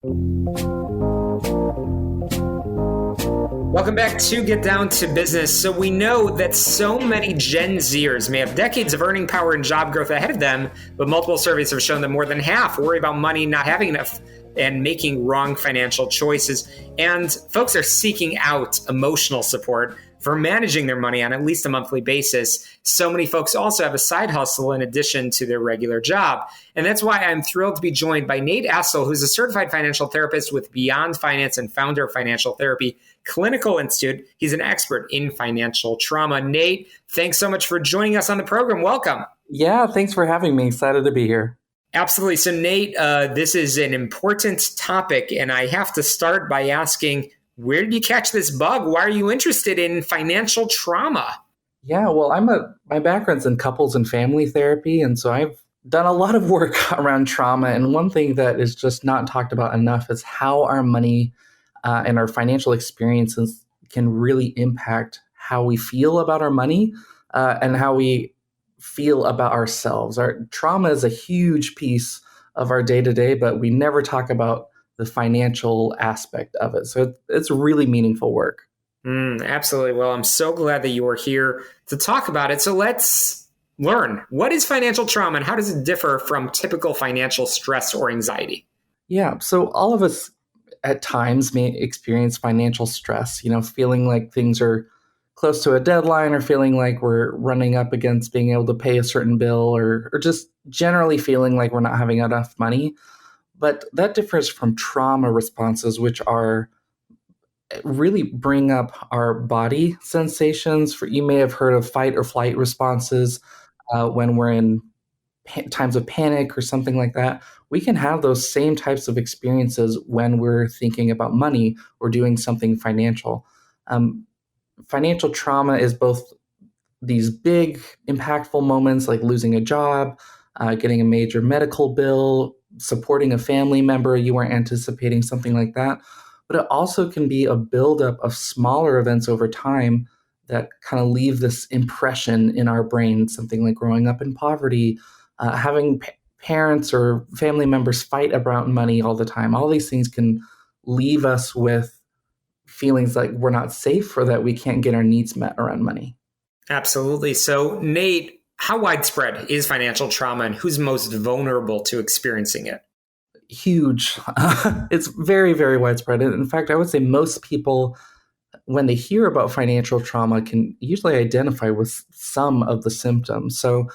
Welcome back to Get Down to Business. So we know that so many Gen Zers may have decades of earning power and job growth ahead of them, but multiple surveys have shown that more than half worry about money not having enough and making wrong financial choices. And folks are seeking out emotional support for managing their money on at least a monthly basis. So many folks also have a side hustle in addition to their regular job. And that's why I'm thrilled to be joined by Nate Astle, who's a certified financial therapist with Beyond Finance and founder of Financial Therapy Clinical Institute. He's an expert in financial trauma. Nate, thanks so much for joining us on the program. Welcome. Yeah, thanks for having me. Excited to be here. Absolutely. So Nate, this is an important topic, and I have to start by asking, where did you catch this bug? Why are you interested in financial trauma? Yeah, well, my background's in couples and family therapy, and so I've done a lot of work around trauma. And one thing that is just not talked about enough is how our money and our financial experiences can really impact how we feel about our money and how we feel about ourselves. Our trauma is a huge piece of our day-to-day, but we never talk about the financial aspect of it. So it's really meaningful work. Absolutely. Well, I'm so glad that you are here to talk about it. So let's learn. What is financial trauma and how does it differ from typical financial stress or anxiety? Yeah. So all of us at times may experience financial stress, feeling like things are close to a deadline or feeling like we're running up against being able to pay a certain bill or just generally feeling like we're not having enough money. But that differs from trauma responses, which are really bring up our body sensations. You may have heard of fight or flight responses when we're in times of panic or something like that. We can have those same types of experiences when we're thinking about money or doing something financial. Financial trauma is both these big, impactful moments like losing a job, getting a major medical bill, supporting a family member you weren't anticipating, something like that. But it also can be a buildup of smaller events over time that kind of leave this impression in our brain, something like growing up in poverty, having parents or family members fight about money all the time. All these things can leave us with feelings like we're not safe or that we can't get our needs met around money. Absolutely. So, Nate, how widespread is financial trauma and who's most vulnerable to experiencing it? Huge. It's very, very widespread. In fact, I would say most people, when they hear about financial trauma, can usually identify with some of the symptoms. So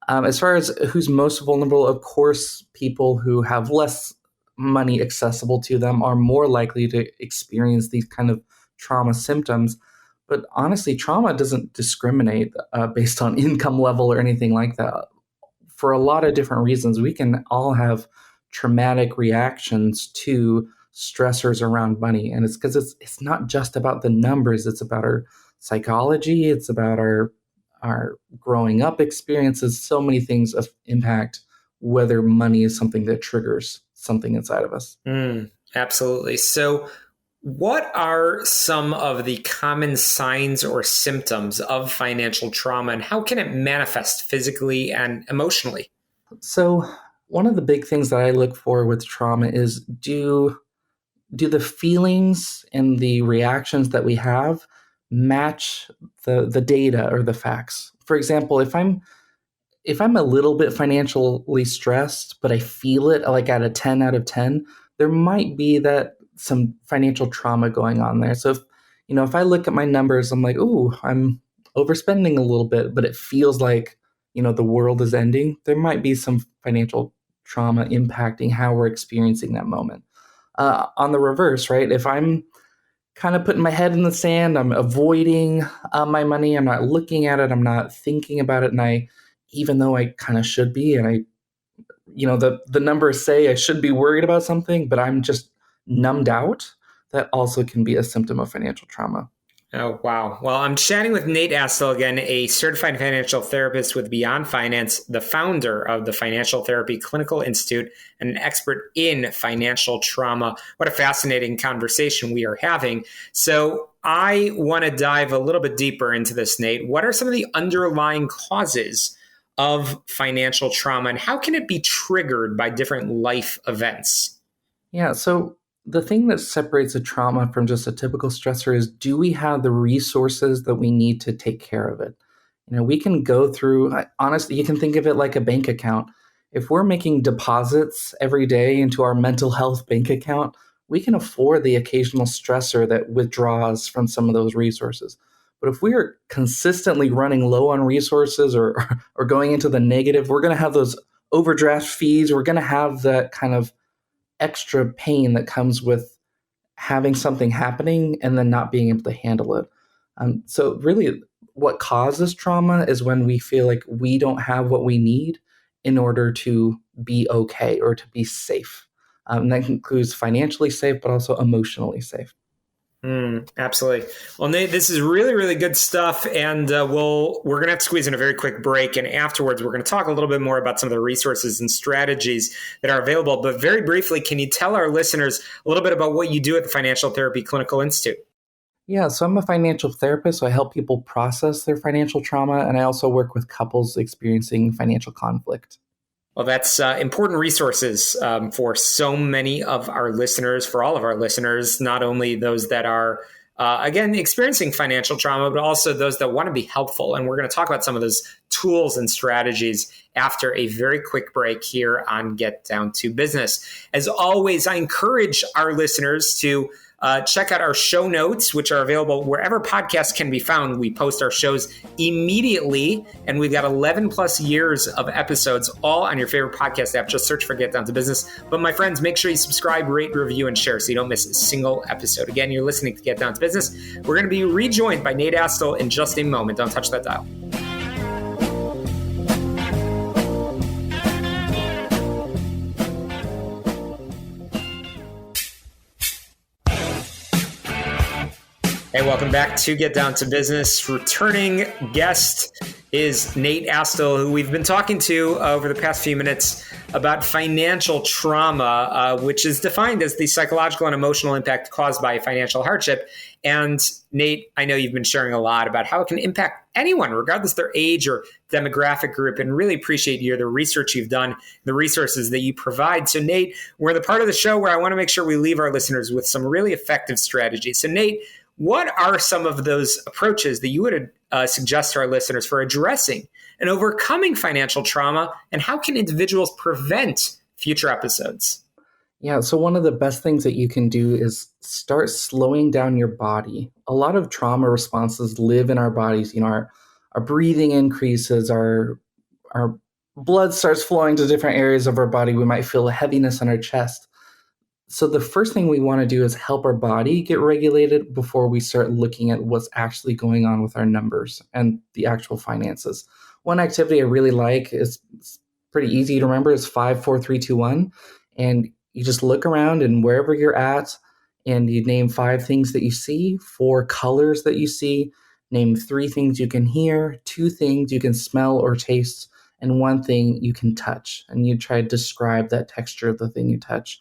as far as who's most vulnerable, of course, people who have less money accessible to them are more likely to experience these kind of trauma symptoms. But honestly, trauma doesn't discriminate based on income level or anything like that. For a lot of different reasons, we can all have traumatic reactions to stressors around money. And it's because it's not just about the numbers. It's about our psychology. It's about our growing up experiences. So many things of impact whether money is something that triggers something inside of us. Absolutely. So what are some of the common signs or symptoms of financial trauma and how can it manifest physically and emotionally? So one of the big things that I look for with trauma is do the feelings and the reactions that we have match the data or the facts? For example, if I'm a little bit financially stressed, but I feel it like at a 10 out of 10, there might be some financial trauma going on there. So if I look at my numbers, I'm like, ooh, I'm overspending a little bit, but it feels like, the world is ending. There might be some financial trauma impacting how we're experiencing that moment. On the reverse, right? If I'm kind of putting my head in the sand, I'm avoiding my money, I'm not looking at it, I'm not thinking about it, and even though I kind of should be, and the numbers say I should be worried about something, but I'm just numbed out, that also can be a symptom of financial trauma. Oh, wow. Well, I'm chatting with Nate Astle again, a certified financial therapist with Beyond Finance, the founder of the Financial Therapy Clinical Institute, and an expert in financial trauma. What a fascinating conversation we are having. So I want to dive a little bit deeper into this, Nate. What are some of the underlying causes of financial trauma and how can it be triggered by different life events? Yeah. So the thing that separates a trauma from just a typical stressor is, do we have the resources that we need to take care of it? We can go through, honestly, you can think of it like a bank account. If we're making deposits every day into our mental health bank account, we can afford the occasional stressor that withdraws from some of those resources. But if we are consistently running low on resources or going into the negative, we're going to have those overdraft fees. We're going to have that kind of extra pain that comes with having something happening and then not being able to handle it. So really, what causes trauma is when we feel like we don't have what we need in order to be okay or to be safe. And that includes financially safe, but also emotionally safe. Absolutely. Well, Nate, this is really, really good stuff. And we're going to have to squeeze in a very quick break. And afterwards, we're going to talk a little bit more about some of the resources and strategies that are available. But very briefly, can you tell our listeners a little bit about what you do at the Financial Therapy Clinical Institute? Yeah, so I'm a financial therapist, so I help people process their financial trauma, and I also work with couples experiencing financial conflict. Well, that's important resources for so many of our listeners, for all of our listeners, not only those that are, again, experiencing financial trauma, but also those that want to be helpful. And we're going to talk about some of those tools and strategies after a very quick break here on Get Down to Business. As always, I encourage our listeners to check out our show notes, which are available wherever podcasts can be found. We post our shows immediately, and we've got 11 plus years of episodes all on your favorite podcast app. Just search for Get Down to Business. But my friends, make sure you subscribe, rate, review, and share so you don't miss a single episode. Again, you're listening to Get Down to Business. We're going to be rejoined by Nate Astle in just a moment. Don't touch that dial. Hey, welcome back to Get Down to Business. Returning guest is Nate Astle, who we've been talking to over the past few minutes about financial trauma, which is defined as the psychological and emotional impact caused by financial hardship. And Nate, I know you've been sharing a lot about how it can impact anyone, regardless of their age or demographic group, and really appreciate the research you've done, the resources that you provide. So Nate, we're the part of the show where I want to make sure we leave our listeners with some really effective strategies. So Nate, what are some of those approaches that you would suggest to our listeners for addressing and overcoming financial trauma, and how can individuals prevent future episodes? Yeah, so one of the best things that you can do is start slowing down your body. A lot of trauma responses live in our bodies. Our breathing increases, our blood starts flowing to different areas of our body. We might feel a heaviness in our chest. So the first thing we want to do is help our body get regulated before we start looking at what's actually going on with our numbers and the actual finances. One activity I really like is pretty easy to remember. It's 5, 4, 3, 2, 1. And you just look around and wherever you're at, and you name 5 things that you see, 4 colors that you see, name 3 things you can hear, 2 things you can smell or taste, and 1 thing you can touch. And you try to describe that texture of the thing you touch.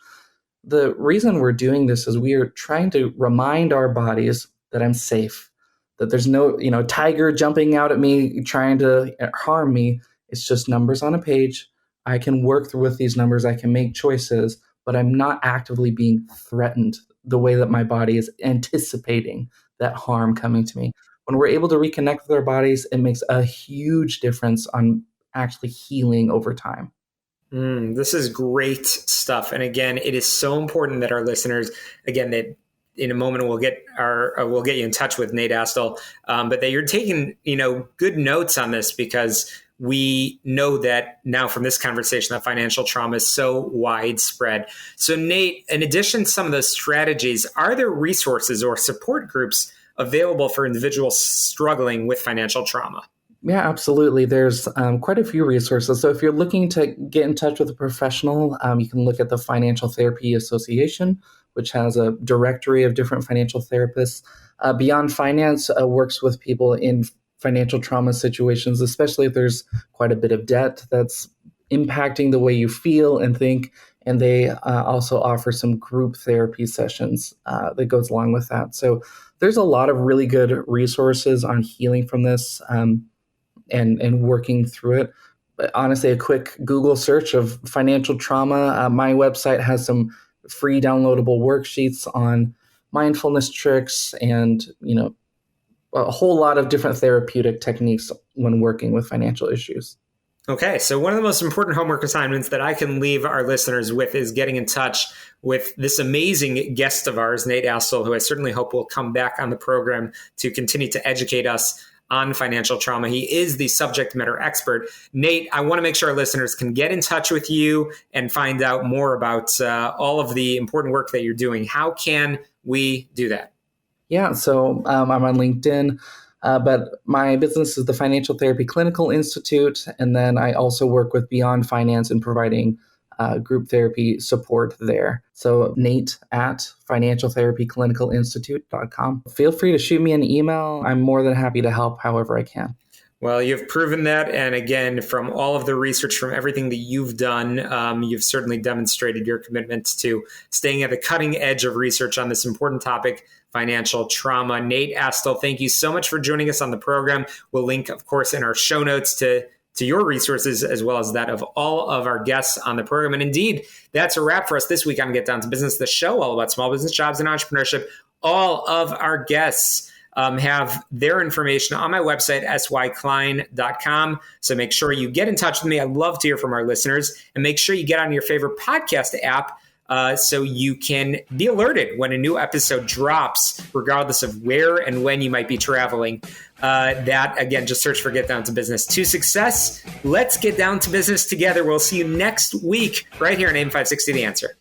The reason we're doing this is we are trying to remind our bodies that I'm safe, that there's no, tiger jumping out at me, trying to harm me. It's just numbers on a page. I can work through with these numbers. I can make choices, but I'm not actively being threatened the way that my body is anticipating that harm coming to me. When we're able to reconnect with our bodies, it makes a huge difference on actually healing over time. This is great stuff. And again, it is so important that our listeners, again, that in a moment we'll get you in touch with Nate Astle, but that you're taking, good notes on this, because we know that now from this conversation that financial trauma is so widespread. So Nate, in addition to some of those strategies, are there resources or support groups available for individuals struggling with financial trauma? Yeah, absolutely. There's quite a few resources. So if you're looking to get in touch with a professional, you can look at the Financial Therapy Association, which has a directory of different financial therapists. Beyond Finance works with people in financial trauma situations, especially if there's quite a bit of debt that's impacting the way you feel and think. And they also offer some group therapy sessions that goes along with that. So there's a lot of really good resources on healing from this. And working through it. But honestly, a quick Google search of financial trauma. My website has some free downloadable worksheets on mindfulness tricks and, a whole lot of different therapeutic techniques when working with financial issues. Okay, so one of the most important homework assignments that I can leave our listeners with is getting in touch with this amazing guest of ours, Nate Astle, who I certainly hope will come back on the program to continue to educate us on financial trauma. He is the subject matter expert. Nate, I want to make sure our listeners can get in touch with you and find out more about all of the important work that you're doing. How can we do that? Yeah, so I'm on LinkedIn. But my business is the Financial Therapy Clinical Institute, and then I also work with Beyond Finance in providing group therapy support there. So Nate at financialtherapyclinicalinstitute.com. Feel free to shoot me an email. I'm more than happy to help however I can. Well, you've proven that. And again, from all of the research, from everything that you've done, you've certainly demonstrated your commitment to staying at the cutting edge of research on this important topic, financial trauma. Nate Astle, thank you so much for joining us on the program. We'll link, of course, in our show notes to your resources as well as that of all of our guests on the program. And indeed, that's a wrap for us this week on Get Down to Business, the show all about small business, jobs, and entrepreneurship. All of our guests have their information on my website, syklein.com. So make sure you get in touch with me. I'd love to hear from our listeners. And make sure you get on your favorite podcast app so you can be alerted when a new episode drops, regardless of where and when you might be traveling. That, again, just search for Get Down to Business. To success, let's get down to business together. We'll see you next week right here on AM 560 The Answer.